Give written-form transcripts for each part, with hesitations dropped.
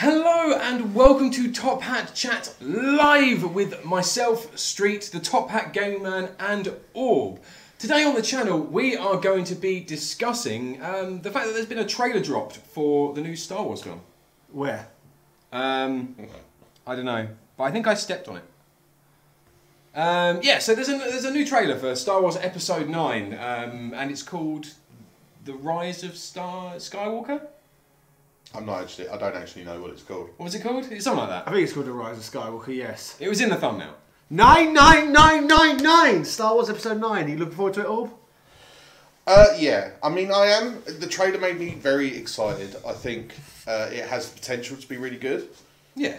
Hello and welcome to Top Hat Chat live with myself, Street, the Top Hat Gaming Man and Orb. Today on the channel we are going to be discussing the fact that there's been a trailer dropped for the new Star Wars film. Where? I don't know, but I think I stepped on it. Yeah, so there's a new trailer for Star Wars Episode 9 and it's called The Rise of Skywalker? I don't actually know what it's called. What was it called? It's something like that. I think it's called The Rise of Skywalker, yes. It was in the thumbnail. 99999! Star Wars Episode 9. Are you looking forward to it, Orb? Yeah. I mean, I am. The trailer made me very excited. I think it has the potential to be really good. Yeah.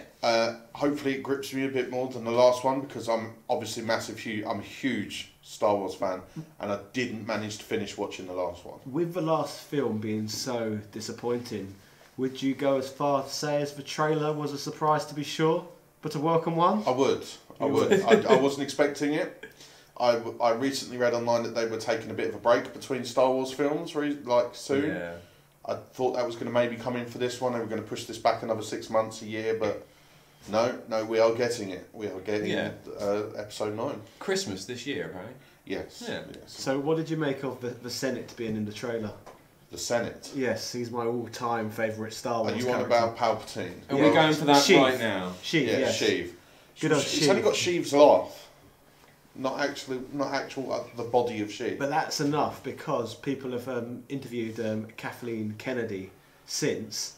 Hopefully it grips me a bit more than the last one because I'm obviously I'm a huge Star Wars fan and I didn't manage to finish watching the last one. With the last film being so disappointing, would you go as far to say as the trailer was a surprise to be sure, but a welcome one? I would. I wasn't expecting it. I recently read online that they were taking a bit of a break between Star Wars films, soon. Yeah. I thought that was going to maybe come in for this one. They were going to push this back another 6 months, a year, but no, we are getting it. We are getting Episode 9. Christmas this year, apparently. Yes. Yeah. Yes. So what did you make of the Senate being in the trailer? The Senate. Yes, he's my all-time favourite Star Wars Are you character. on about Palpatine? And we're going for that Sheev. right now. Sheev, Yeah, yes. Sheev. Good old It's only Sheev. got Sheev's laugh. Not actual the body of Sheev. But that's enough because people have interviewed Kathleen Kennedy since,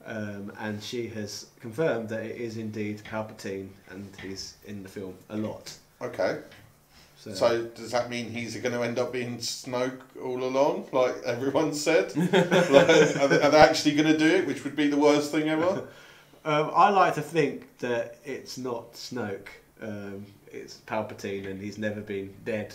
and she has confirmed that it is indeed Palpatine and he's in the film a lot. Okay. So does that mean he's going to end up being Snoke all along, like everyone said? Are they actually going to do it, which would be the worst thing ever? I like to think that it's not Snoke, it's Palpatine, and he's never been dead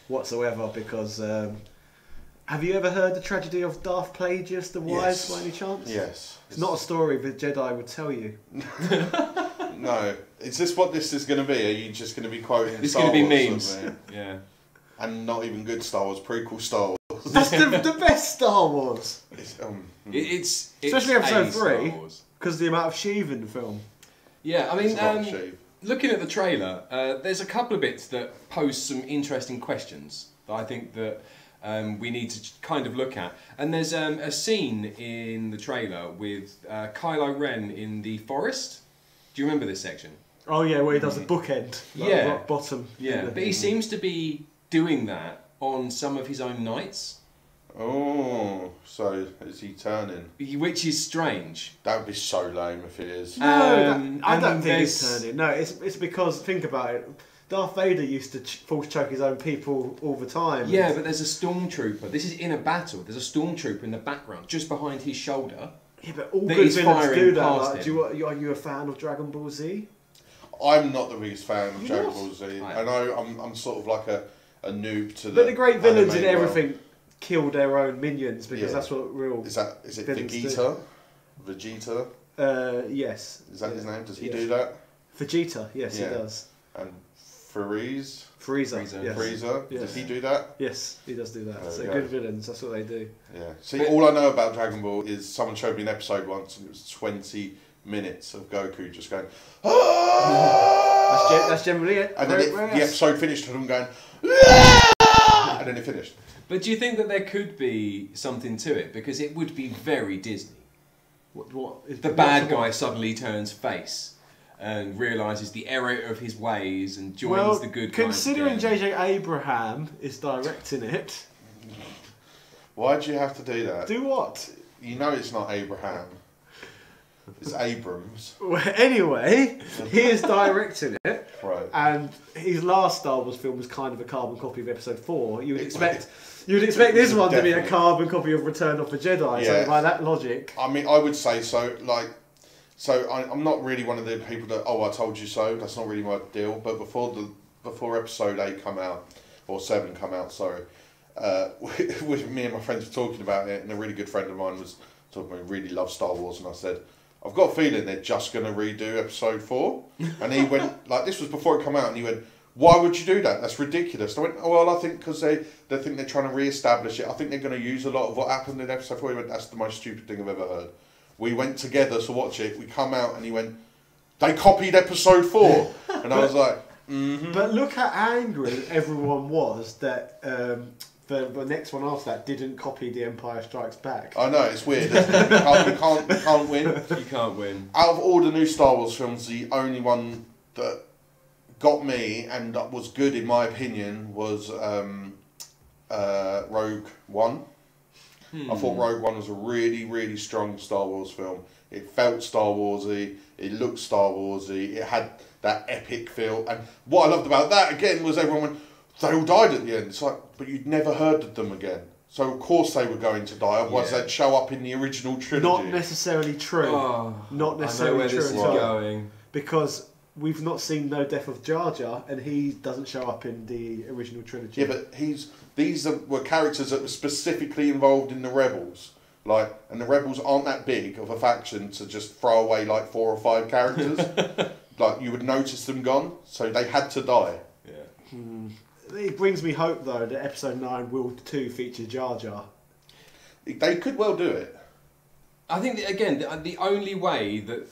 whatsoever. Because have you ever heard the tragedy of Darth Plagueis the Wise by any chance? Yes. It's not a story the Jedi would tell you. No. Is this what this is going to be? Are you just going to be quoting It's Star going to be Wars memes. Yeah. and not even good Star Wars, prequel Star Wars? That's the best Star Wars. It's Especially a Episode Star 3, Wars. because the amount of Sheev in the film. Yeah, I It's a lot of mean, Sheev. looking at the trailer, there's a couple of bits that pose some interesting questions that I think that we need to kind of look at. And there's a scene in the trailer with Kylo Ren in the forest. Do you remember this section? Oh yeah, where he does the bookend. Like Yeah. rock bottom. Yeah, but he seems to be doing that on some of his own nights. Oh, so is he turning? Which is strange. That would be so lame if it is. No, I don't think he's there's- turning. No, it's because, think about it, Darth Vader used to force choke his own people all the time. Yeah, but there's a stormtrooper. This is in a battle. There's a stormtrooper in the background, just behind his shoulder. Yeah, but all that good he's villains firing do that. past Like, him. are you a fan of Dragon Ball Z? I'm not the biggest fan of You're Dragon not? Ball Z. I I know I'm sort of like a noob to the. But the great villains in anime world. everything kill their own minions because Yeah. that's what real. Is it villains Vegeta? Vegeta? Yes. Is that his name? Does he Yes. do that? Vegeta, yes, Yeah. he does. And Frieza? Frieza, yes. Frieza? Yes. Does he do that? Yes, he does do that. There So we go. good villains, that's what they do. Yeah. See, But- all I know about Dragon Ball is someone showed me an episode once, and it was 20 minutes of Goku just going. "Ah!" That's generally it. And then Very the rare. episode finished and I'm going. "Ah!" And then it finished. But do you think that there could be something to it? Because it would be very Disney. What is The bad guy suddenly turns face and realises the error of his ways and joins the good guys. considering again. J.J. Abraham is directing it, Why'd you have to do that? do what? You know it's not Abraham. It's Abrams. Well, anyway, he is directing it, Right. and his last Star Wars film was kind of a carbon copy of Episode 4. You would expect this one to be a Definitely. carbon copy of Return of the Jedi. Yeah. So by that logic, I mean, I would say so. I'm not really one of the people that, I told you so. That's not really my deal. But before Episode 8 come out, or 7 come out, sorry, with me and my friends were talking about it, and a really good friend of mine was talking about, really loves Star Wars, and I said, I've got a feeling they're just going to redo Episode 4. And he went, this was before it come out, and he went, why would you do that? That's ridiculous. I went, I think because they think they're trying to re-establish it. I think they're going to use a lot of what happened in Episode 4. He went, that's the most stupid thing I've ever heard. We went together to watch it. We come out and he went, they copied episode 4. And I was like, mm-hmm. But look how angry everyone was that the next one after that didn't copy The Empire Strikes Back. I know, it's weird, isn't it? You can't win. You can't win. Out of all the new Star Wars films, the only one that got me and that was good in my opinion was Rogue One. I thought Rogue One was a really, really strong Star Wars film. It felt Star Warsy, it looked Star Warsy, it had that epic feel. And what I loved about that again was everyone went, they all died at the end. It's like, but you'd never heard of them again. So of course they were going to die, otherwise they'd show up in the original trilogy. Not necessarily true. Not necessarily I know where true this is going. Because we've not seen No Death of Jar Jar, and he doesn't show up in the original trilogy. Yeah, but were characters that were specifically involved in the Rebels. And the Rebels aren't that big of a faction to just throw away 4 or 5 characters. You would notice them gone, so they had to die. Yeah. It brings me hope though that Episode 9 will too feature Jar Jar. They could well do it. I think that, again, the only way that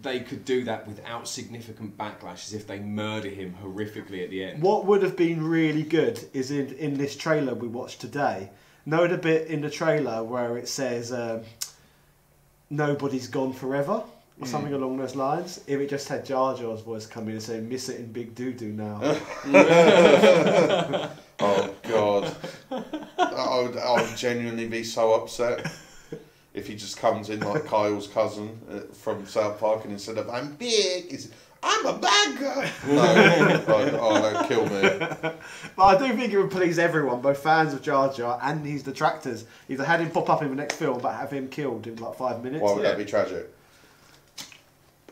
they could do that without significant backlash is if they murder him horrifically at the end. What would have been really good is in this trailer we watched today. Know the bit in the trailer where it says nobody's gone forever or something along those lines? If it just had Jar Jar's voice come in and say miss it in Big Doo-Doo now. Oh God. I would genuinely be so upset if he just comes in like Kyle's cousin from South Park, and instead of I'm big, he's I'm a bad guy. No, don't kill me. But I do think it would please everyone, both fans of Jar Jar and his detractors. Either had him pop up in the next film, but have him killed in 5 minutes. Why would that be tragic?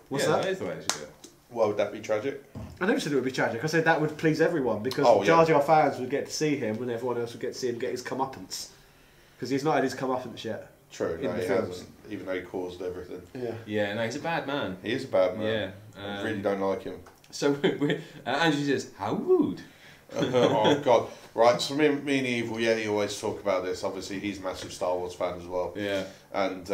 What's that? That is the way they should do it. Why would that be tragic? I never said it would be tragic. I said that would please everyone because Jar Jar fans would get to see him, and everyone else would get to see him get his comeuppance. Because he's not had his comeuppance yet. True, no, he hasn't, even though he caused everything. Yeah, no, he's a bad man. He is a bad man. Yeah. I really don't like him. So, Andrew says, how rude. Oh, God. Right, so me and Evil, he always talk about this. Obviously, he's a massive Star Wars fan as well. Yeah. And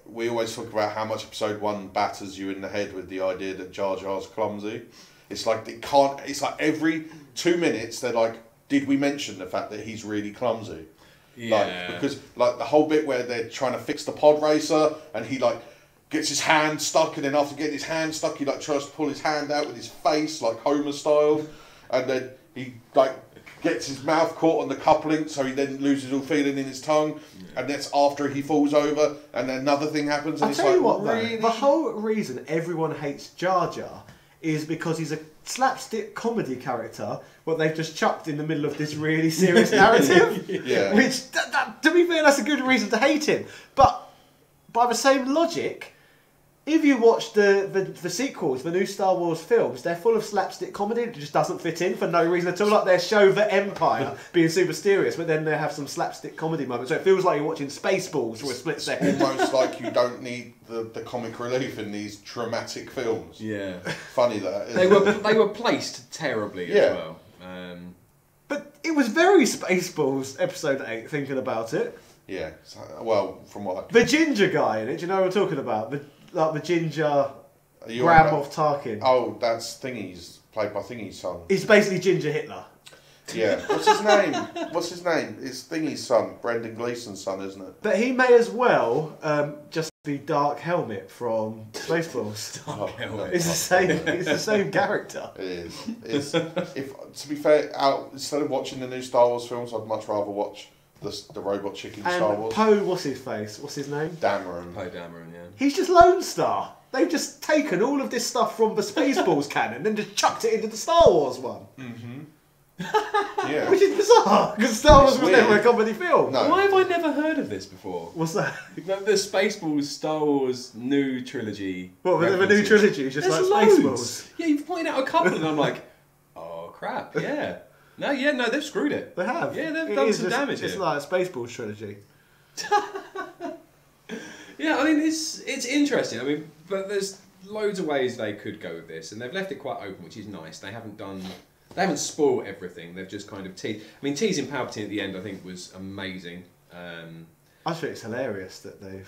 we always talk about how much Episode 1 batters you in the head with the idea that Jar Jar's clumsy. It's like it's like every 2 minutes they're like, did we mention the fact that he's really clumsy? Yeah. Because the whole bit where they're trying to fix the pod racer and he gets his hand stuck, and then after getting his hand stuck he tries to pull his hand out with his face like Homer style, and then he gets his mouth caught on the coupling, so he then loses all feeling in his tongue, and that's after he falls over, and then another thing happens. And I'll tell you what, though, the whole reason everyone hates Jar Jar is because he's a slapstick comedy character, what they've just chucked in the middle of this really serious narrative. Yeah. Which, to be fair, that's a good reason to hate him. But by the same logic, if you watch the sequels, the new Star Wars films, they're full of slapstick comedy that just doesn't fit in for no reason at all. Like their show The Empire being super serious, but then they have some slapstick comedy moments. So it feels like you're watching Spaceballs for a split second. Almost like you don't need the comic relief in these dramatic films. Yeah. Funny that. They were placed terribly as well. But it was very Spaceballs Episode 8, thinking about it. Yeah. Well, from what The ginger guy in it, do you know what I'm talking about? The ginger Graham of Tarkin. Oh, that's Thingy's, played by Thingy's son. He's basically Ginger Hitler. Yeah. What's his name? It's Thingy's son, Brendan Gleeson's son, isn't it? But he may as well just be Dark Helmet from Spaceballs. Dark Helmet. It's the same character. It is. To be fair, instead of watching the new Star Wars films, I'd much rather watch the Robot Chicken Star Wars. Poe, what's his face? What's his name? Dameron. Poe Dameron, yeah. He's just Lone Star. They've just taken all of this stuff from the Spaceballs canon and then just chucked it into the Star Wars one. Mm-hmm. Yeah. Which is bizarre, because Star Wars was weird. never a comedy film. No. Why have I never heard of this before? What's that? The Spaceballs Star Wars new trilogy. What, the new trilogy is just There's like loads. Spaceballs? Yeah, you've pointed out a couple and I'm like, oh crap, yeah. No, they've screwed it. They have. Yeah, they've It done is some damage It's here. like a Spaceballs trilogy. Yeah, I mean, it's interesting. I mean, but there's loads of ways they could go with this, and they've left it quite open, which is nice. They haven't spoiled everything. They've just kind of teased. I mean, teasing Palpatine at the end, I think, was amazing. I think it's hilarious that they've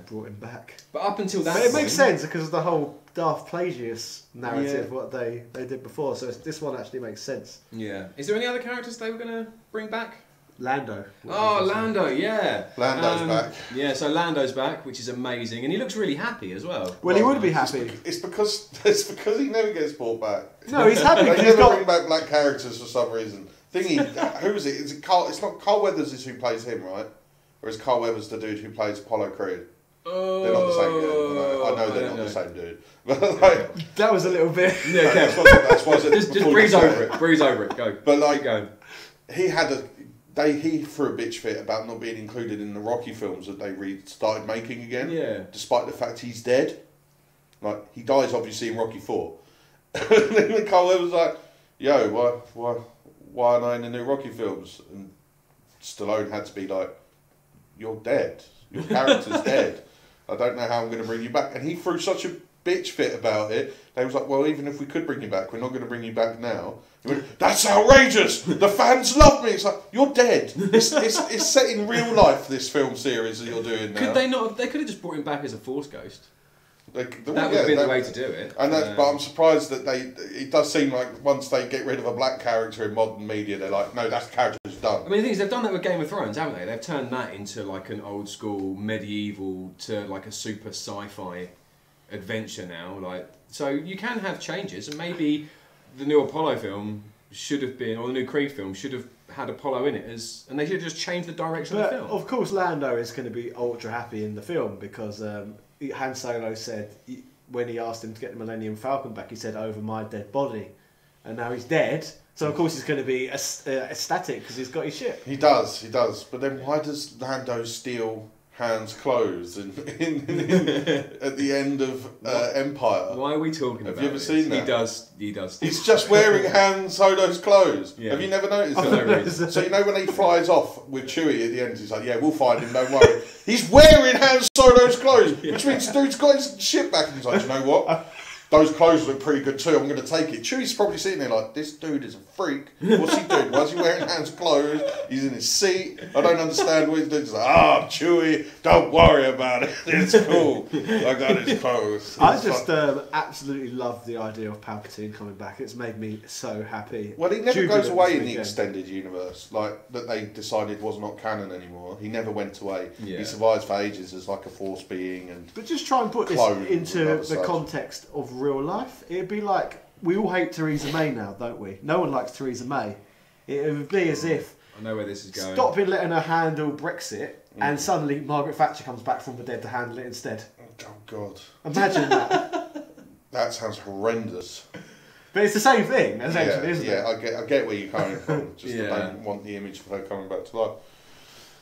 brought him back. But up until that But point, it makes sense because of the whole Darth Plagueis narrative, what they did before. So this one actually makes sense. Yeah. Is there any other characters they were going to bring back? Lando. Oh, Lando, yeah. Lando's back. Yeah, so Lando's back, which is amazing, and he looks really happy as well. Well, he would be happy. It's because he never gets brought back. No, he's happy. They He's never got... bring back black characters for some reason. Who is it? Is it Carl? It's not Carl Weathers. Is who plays him, right? Or is Carl Weathers the dude who plays Apollo Creed? Oh, they're not the same dude. I know they're not the same dude. But like, that was a little bit. Yeah, okay. that's why just breeze over it. Breeze over it. Go. But like, go. He threw a bitch fit about not being included in the Rocky films that they started making again. Yeah. Despite the fact he's dead. Like, he dies obviously in Rocky 4. And then Carl Weathers was like, yo, why aren't I in the new Rocky films? And Stallone had to be like, you're dead. Your character's dead. I don't know how I'm going to bring you back. And he threw such a bitch fit about it. They was like, well, even if we could bring you back, we're not going to bring you back now. He went, that's outrageous. The fans love me. It's like, you're dead. It's set in real life, this film series that you're doing now. Could they not? They could have just brought him back as a Force ghost. That would have been the way to do it. And but I'm surprised that it does seem like once they get rid of a black character in modern media, they're like, no, that character's done. I mean, the thing is, they've done that with Game of Thrones, haven't they? They've turned that into like an old school medieval to like a super sci-fi adventure now. Like, so you can have changes, and maybe the new Apollo film should have been, or the new Creed film should have had Apollo in it, and they should have just changed the direction of the film. Of course, Lando is going to be ultra happy in the film because Han Solo said when he asked him to get the Millennium Falcon back, he said, over my dead body, and now he's dead. So of course he's going to be ecstatic because he's got his ship. He does. But then why does Lando steal Han's clothes at the end of Empire? Why are we talking about Have you ever seen that? He does. He's just wearing Han Solo's clothes. Yeah. Have you never noticed that? So you know when he flies off with Chewie at the end, he's like, yeah, we'll find him, don't worry. He's wearing Han Solo's clothes, which means the dude's got his ship back. And he's like, you know what? Those clothes look pretty good too, I'm going to take it. Chewie's probably sitting there like, this dude is a freak. What's he doing? Why is he wearing Han's clothes? He's in his seat. I don't understand what he's doing. He's like, Chewie, don't worry about it. It's cool. I got his clothes. I just absolutely love the idea of Palpatine coming back. It's made me so happy. Well, he never goes away in the extended universe, like that they decided was not canon anymore. He never went away. Yeah. He survives for ages as like a force being. But just try and put this into the context of real life. It'd be like, we all hate Theresa May now, don't we? No one likes Theresa May. It would be as if I know where this is going. Stopping letting her handle Brexit, and suddenly Margaret Thatcher comes back from the dead to handle it instead. Oh God! Imagine that. That sounds horrendous. But it's the same thing, essentially, isn't it? Yeah, I get where you're coming from. Just I don't want the image of her coming back to life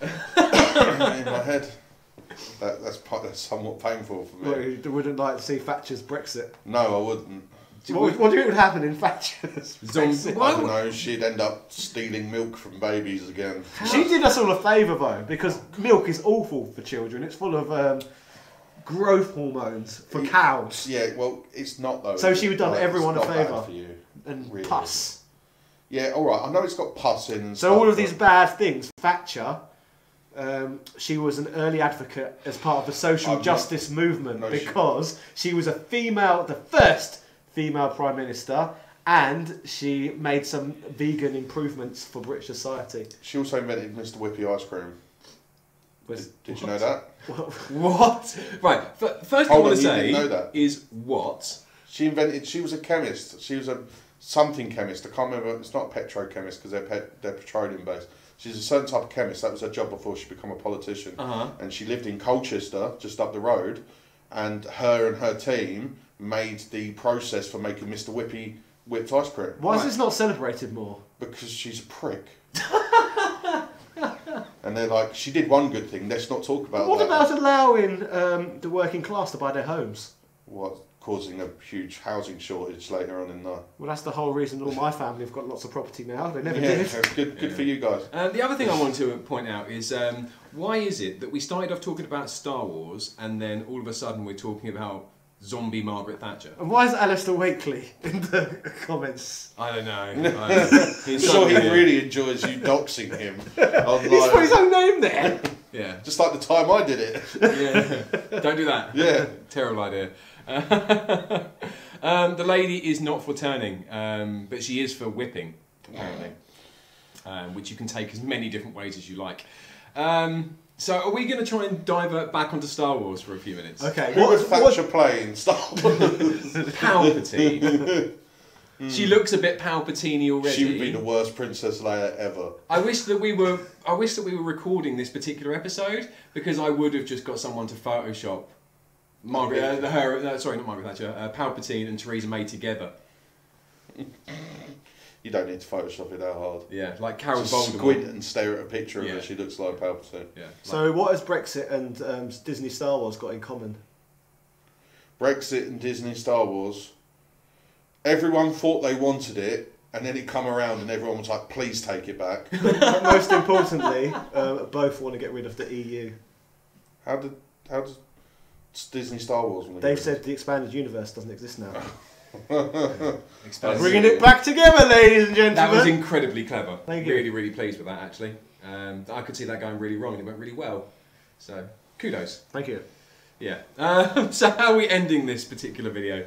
in my head. That's somewhat painful for me. Well, you wouldn't like to see Thatcher's Brexit? No, I wouldn't. What do you think would happen in Thatcher's Brexit? I don't know, she'd end up stealing milk from babies again. She did us all a favour though, because milk is awful for children. It's full of growth hormones for cows. Yeah, well, it's not though. So she would have done everyone a favour. And really. Pus. Yeah, alright, I know it's got pus in and so stuff, all of these bad things, Thatcher... she was an early advocate as part of the social justice movement because she was the first female Prime Minister, and she made some vegan improvements for British society. She also invented Mr. Whippy ice cream. Did you know that? What? Right, first thing I want to say is what? She was a chemist. She was a something chemist. I can't remember. It's not a petrochemist because they're petroleum based. She's a certain type of chemist. That was her job before she became a politician. And she lived in Colchester, just up the road. And her team made the process for making Mr. Whippy whipped ice cream. Why is this not celebrated more? Because she's a prick. And they're like, she did one good thing. Let's not talk about that. What about allowing the working class to buy their homes? What? Causing a huge housing shortage later on in life. Well, that's the whole reason all my family have got lots of property now. They never did. Good for you guys. The other thing I want to point out is why is it that we started off talking about Star Wars and then all of a sudden we're talking about zombie Margaret Thatcher? And why is Alistair Wakely in the comments? I don't know. I'm sure he really enjoys you doxing him. He's put his own name there. Yeah. Just just like the time I did it. Yeah, don't do that. Yeah. Terrible idea. The lady is not for turning, but she is for whipping, apparently, which you can take as many different ways as you like. So are we going to try and divert back onto Star Wars for a few minutes? Okay. Who would Thatcher play in Star Wars? Palpatine. She looks a bit Palpatine already. She would be the worst Princess Leia ever. I wish that we were recording this particular episode, because I would have just got someone to Photoshop Margaret, sorry, not Margaret Thatcher, Palpatine and Theresa May together. You don't need to Photoshop it that hard. Yeah, like Carol Just Voldemort. squint and stare at a picture of Yeah. her. She looks like Palpatine. Yeah. So what has Brexit and Disney Star Wars got in common? Brexit and Disney Star Wars. Everyone thought they wanted it, and then it come around, and everyone was like, "Please take it back." But most importantly, both want to get rid of the EU. How does Disney Star Wars want to They've get said the expanded universe doesn't exist now. Expensive. Bringing it back together, ladies and gentlemen. That was incredibly clever. Thank you. Really, really pleased with that, actually. I could see that going really wrong, and it went really well. So, kudos. Thank you. Yeah. So how are we ending this particular video?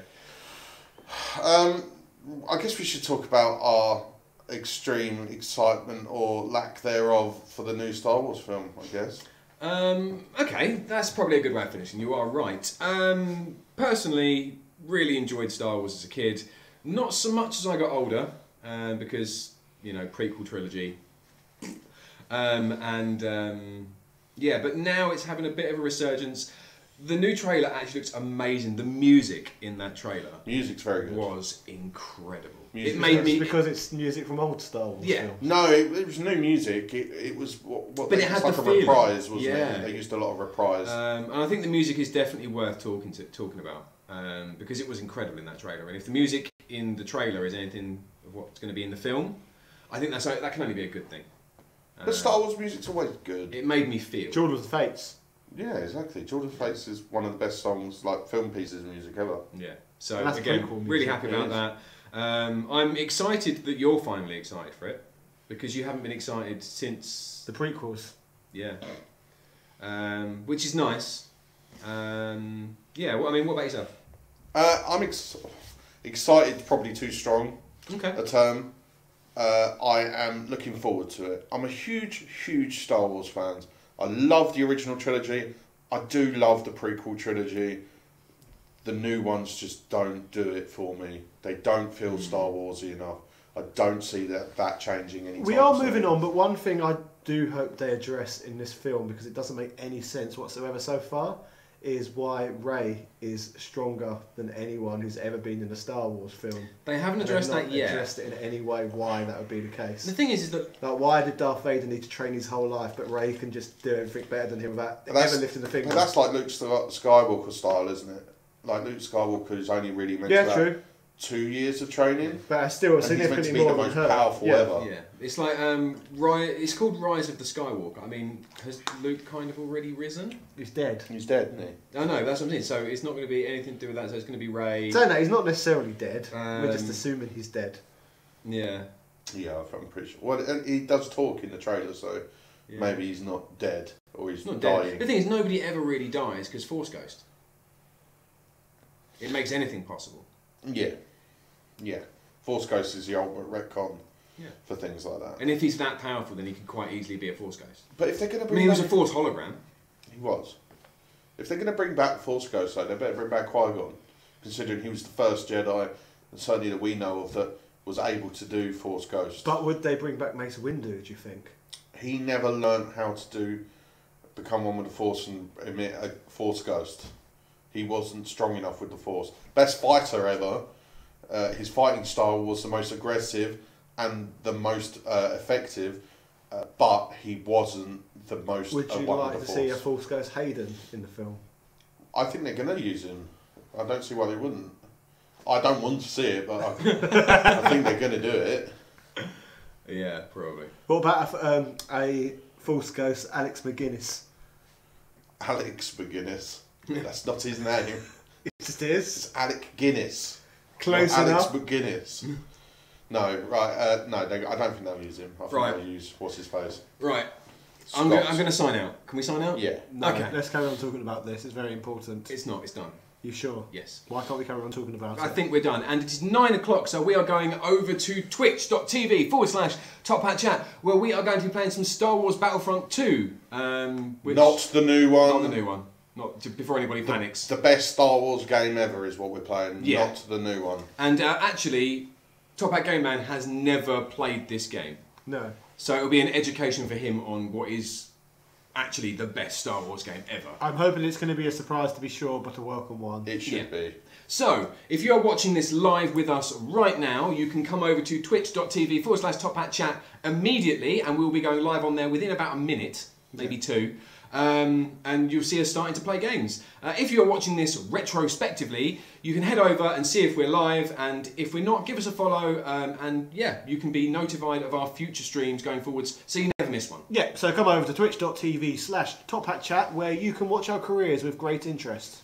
I guess we should talk about our extreme excitement or lack thereof for the new Star Wars film, I guess. Okay, that's probably a good way of finishing. You are right. Personally, really enjoyed Star Wars as a kid. Not so much as I got older, because, you know, prequel trilogy. Yeah, but now it's having a bit of a resurgence. The new trailer actually looks amazing. The music in that trailer Music's very good. was incredible. Music It made me... Because it's music from old Star Wars. Yeah. films. No, it was new music. It was what But they, it had it's like the a feeling. reprise, wasn't Yeah. it? They used a lot of reprise. and I think the music is definitely worth talking about, because it was incredible in that trailer. And if the music in the trailer is anything of what's going to be in the film, I think that can only be a good thing. But Star Wars music's always good. It made me feel. Jordan of the Fates. Yeah, exactly. Jordan Fates is one of the best songs, like film pieces of music ever. Yeah. So And that's again, prequel music, really happy it about is. that. I'm excited that you're finally excited for it, because you haven't been excited since. The prequels. Yeah. Which is nice. Yeah. Well, I mean, what about yourself? I'm excited, probably too strong Okay. a term. I am looking forward to it. I'm a huge Star Wars fan. I love the original trilogy. I do love the prequel trilogy. The new ones just don't do it for me. They don't feel Star Warsy enough. I don't see that changing anytime We are soon. moving on, but one thing I do hope they address in this film, because it doesn't make any sense whatsoever so far, is why Rey is stronger than anyone who's ever been in a Star Wars film. They haven't And addressed they've that not yet. addressed it in any way why that would be the case. The thing is that Like, why did Darth Vader need to train his whole life, but Rey can just do everything better than him without ever lifting a finger? But that's like Luke Skywalker style, isn't it? Like Luke Skywalker is only really meant to have true. 2 years of training. But still, And he's meant to significantly be the more most than her. powerful Yeah. ever. yeah, it's like it's called Rise of the Skywalker. I mean, has Luke kind of already risen? He's dead. He's dead, isn't he? I know, that's what I'm saying. So it's not going to be anything to do with that. So it's going to be Rey. So no, he's not necessarily dead. We're just Um, assuming he's dead. Yeah, Yeah, I'm pretty sure. Well, and he does talk in the trailer, so yeah. maybe he's not dead or he's He's not dying. dead. The thing is, nobody ever really dies because Force Ghost. It makes anything possible. Yeah, yeah. Force Ghost is the ultimate retcon Yeah. for things like that. And if he's that powerful, then he can quite easily be a Force Ghost. But if they're going to I bring mean, he was a back, Force hologram. he was. If they're going to bring back Force Ghost, though, they better bring back Qui-Gon, considering he was the first Jedi, and certainly that we know of, that was able to do Force Ghost. But would they bring back Mace Windu, do you think? He never learnt how to become one with the Force and emit a Force Ghost. He wasn't strong enough with the Force. Best fighter ever. His fighting style was the most aggressive and the most effective, but he wasn't the most Would you one like with to the see a Force. Force Ghost Hayden in the film? I think they're going to use him. I don't see why they wouldn't. I don't want to see it, but I think they're going to do it. Yeah, probably. What about a Force Ghost Alex McGuinness? Alex McGuinness. That's not his name. It just is. It's Alec Guinness. Close Not enough. Alex McGuinness. No, right. No, I don't think they'll use him. I think Right. they'll use what's his face. Right. I'm Scott. going to sign out. Can we sign out? Yeah. No, Okay. let's carry on talking about this. It's very important. It's not. It's done. You sure? Yes. Why can't we carry on talking about I it? think we're done. And it is 9 o'clock, so we are going over to twitch.tv/Top Hat Chat, where we are going to be playing some Star Wars Battlefront 2. Which, Not the new one. Not the new one. Before anybody panics. The best Star Wars game ever is what we're playing. Yeah. Not the new one. And actually, Top Hat Game Man has never played this game. No. So it'll be an education for him on what is actually the best Star Wars game ever. I'm hoping it's going to be a surprise to be sure, but a welcome one. It should be. So, if you're watching this live with us right now, you can come over to twitch.tv/Top Hat Chat immediately, and we'll be going live on there within about a minute, maybe two. And you'll see us starting to play games. If you're watching this retrospectively, you can head over and see if we're live, and if we're not, give us a follow, and yeah, you can be notified of our future streams going forwards, so you never miss one. Yeah, so come over to twitch.tv/Top Hat Chat, where you can watch our careers with great interest.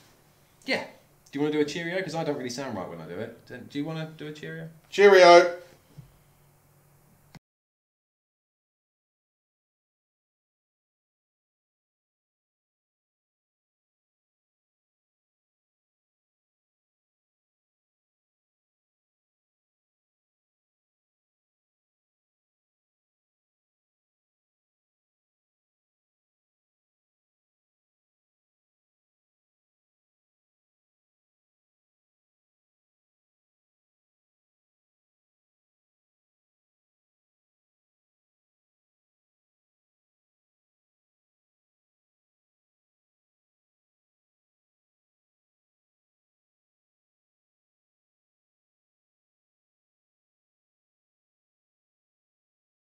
Yeah. Do you want to do a cheerio? Because I don't really sound right when I do it. Do you want to do a cheerio? Cheerio!